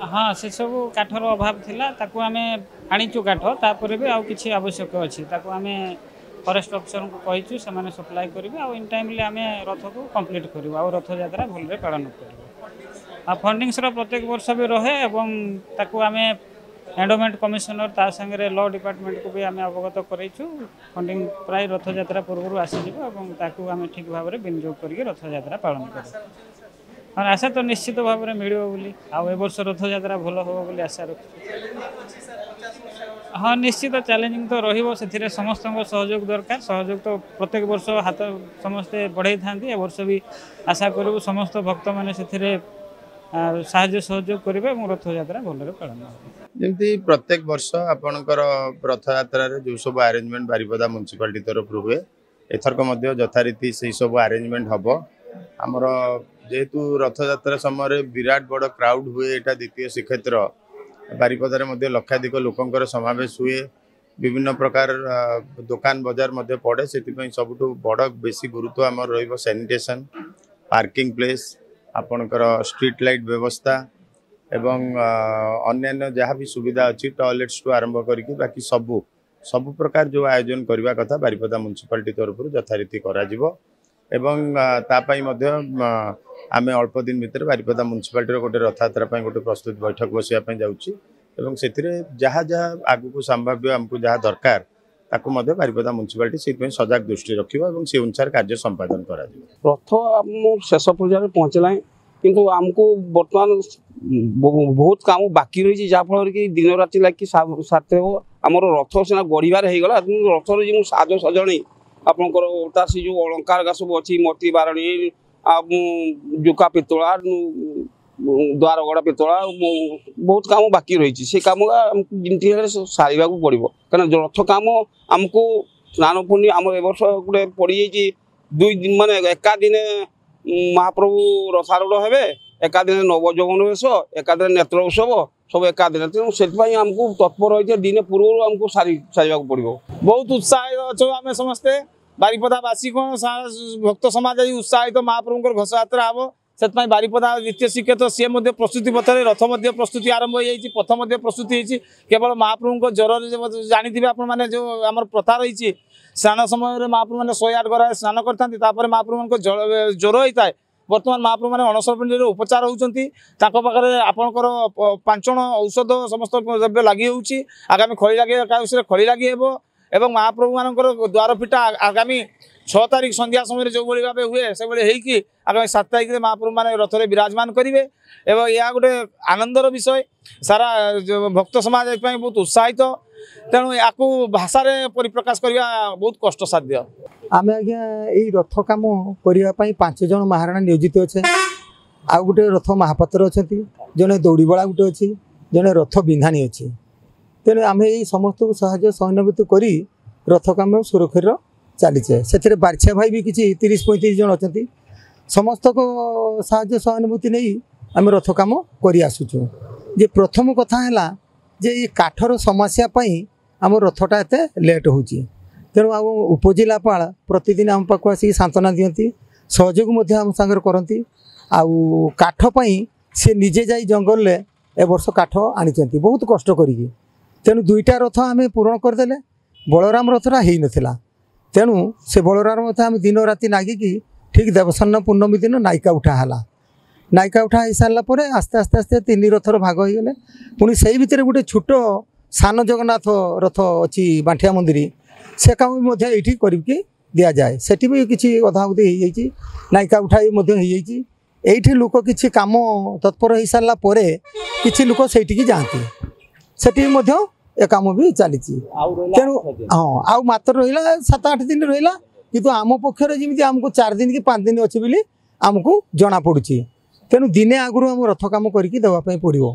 हाँ से सब काठर अभाव थिला ताकू आमे आनीचु काठ तापर भी आउ किछि आवश्यक अछि ताकू आमे फॉरेस्ट ऑफिसर को कहिछु से माने सप्लाई करिवे आ इन टाइमली आमे रथ को कंप्लीट करिवे आ रथ यात्रा भलरे पालन करिवे आ फंडिंग्स रो प्रत्येक वर्ष भी रहे एवं ताकू आमे एंडोमेंट कमिशनर ता संगे लॉ डिपार्टमेंट को भी आमे अवगत करैछु फंडिंग प्राय रथ यात्रा पूर्व आसी जिवो एवं ताकू आमे ठीक भाबरे विनियोग करके रथ यात्रा पालन करिवे और आशा तो निश्चित भाव में मिल वर्ष रथ यात्रा भल हम बोली आशा रखी। हाँ निश्चित चैलेंजिंग तो रही समस्त सहयोग दरकार सहयोग तो प्रत्येक वर्ष हाथ समस्ते बढ़ाई था वर्ष भी आशा करूँ समस्त भक्त मैंने साहाय्य सहयोग करेंगे रथ यात्रा भलरे पालन जमी प्रत्येक वर्ष आपणकर रथ यात्रा जो सब आरेंजमेंट बारिपदा म्युनिसिपालिटी तरफ हुए एथरक यथारीति से सब आरेंजमेंट हम आमर जेहेतु रथ यात्रा समय विराट बड़ क्राउड हुए यहाँ द्वितीय श्रीक्षेत्र बारिपदार लक्षाधिक लोकंर समावेश हुए विभिन्न प्रकार दुकान बजार पड़े से सबुठ बड़ बेसी गुरुत्व आम रैनिटेशन पार्किंग प्लेस आपणकर स्ट्रीट लाइट व्यवस्था एवं अन्य जहाँ भी सुविधा अच्छी टॉयलेट्स टू आरंभ करके बाकी सबु प्रकार जो आयोजन करने कथा बारिपदा म्युनिसिपालिटी तरफ यथारीति करा एवं तापाई आमे अल्प दिन भितर बारिपदा म्युनिसिपालिटी गोटे रथ यात्रा गोटे प्रस्तुति बैठक बसवाई जाऊँगी जहाँ जहाँ आगू संभाव्य आमको जहाँ दरकार ताकू बारिपदा म्युनिसिपालिटी से सजग दृष्टि रखा से अनुसार कार्य संपादन करा रथ शेष पर्यायर पहुँचला किंतु आमको बर्तमान बहुत काम बाकी रही जहाँफल कि दिन राति लगे साथ आमर रथ सीना गढ़ार होगा रथर जो साज सजणी आपंकर से जो अलंकार सब अच्छी मोती बारणी जुका पितला द्वारगड़ा पितला बहुत काम बाकी रही से कम सारे पड़ो कहीं रथ कम आमको स्नान पूर्णि आम वर्ष गोटे पड़ जाइए 2 दिन मान एका दिन महाप्रभु रथारूढ़ हे एका दिन नवजौवन वेश एका दिन नेत्र उत्सव सब एका दिन तेणु से आमको तत्पर रही दिन पूर्व आमको सारे पड़ो बहुत उत्साहित अच्छे आम समस्ते बारिपदावासी कौन भक्त समाज उत्साहित तो महाप्रभु घोष यात्रा हम से बारिपदा द्वितीय श्रीक्षेत्र सी प्रस्तुति पथर रथ प्रस्तुति आरंभ हो पथ प्रस्तुति केवल महाप्रभु ज्वर जानी आपने जो आम प्रथा रही स्नान समय महाप्रभु मैंने 108 गरा स्नान करते महाप्रभु ज्वर होता है बर्तमान महाप्रभु मैंने अणसर पिंडी उपचार होती पाखे आपंकर 5 जण औषध समस्त द्रव्य लगी आगामी खड़ी लगे खड़ी लगी एवं महाप्रभु मानकर द्वार फिटा आगामी 6 तारीख संध्या समय जो भाव हुए से भाई आगामी 7 तारीख महाप्रभु मैंने रथरे विराजमान करेंगे एवं यह गोटे आनंदर विषय सारा भक्त समाज बहुत उत्साहित तेणु या भाषा परिप्रकाश करने बहुत कष्टसाध्य आम आज्ञा यही रथ कम करने 5 जण महाराणा नियोजित अच्छे आउ गोटे रथ महापात्र अच्छा जड़े दौड़ीबला गोटे अच्छी जड़े रथ बिंधानी अच्छी तेणु आम यही समस्त को साहाय्य सहानुभूति कर रथ कम सुरक्षित चलीचे से बारछा भाई भी किसी 30-35 जन अच्छा समस्त को साहाय्य सहानुभूति नहीं आम रथ कम कर आसुचु जे प्रथम कथा है जे ये काठर समस्या आम रथटा एत लेट हो तेणु आम उपजिलापाल प्रतिदिन आम पाक आसिक सांत्वना दियंती सहयोग आम सागर करती आउ काठपाई सी निजे जाई जंगल ले ए वर्ष काठ आनी बहुत कष्ट करी तेणु 2टा रथ आम पूरण करदे बलराम रथटा हो नाला तेणु से बलराम रथ आम दिन राति नागिकी ठीक देवसन्न पूर्णमी दिन नायिका उठाला नायिका उठा हो सारापर आस्ते आस्ते आस्ते 3 रथर भाग हो गले पुणी से भितर गोटे छोट सान जगन्नाथ रथ अच्छी बांठिया मंदिर से काम भी करके दि जाए से भी किसी अधाउधी हो नायिका उठाई ये लोक किसी काम तत्पर हो सारापर कि लोक से जाती से ए काम भी चली तेणु हाँ आउ मात्र रहा 7-8 दिन रहा कि आम पक्षर जमी आमको 4 दिन कि 5 दिन अच्छे बोली आमको जना पड़ी तेणु दिने आगुरी आम रथ कम करके देवाई पड़ो।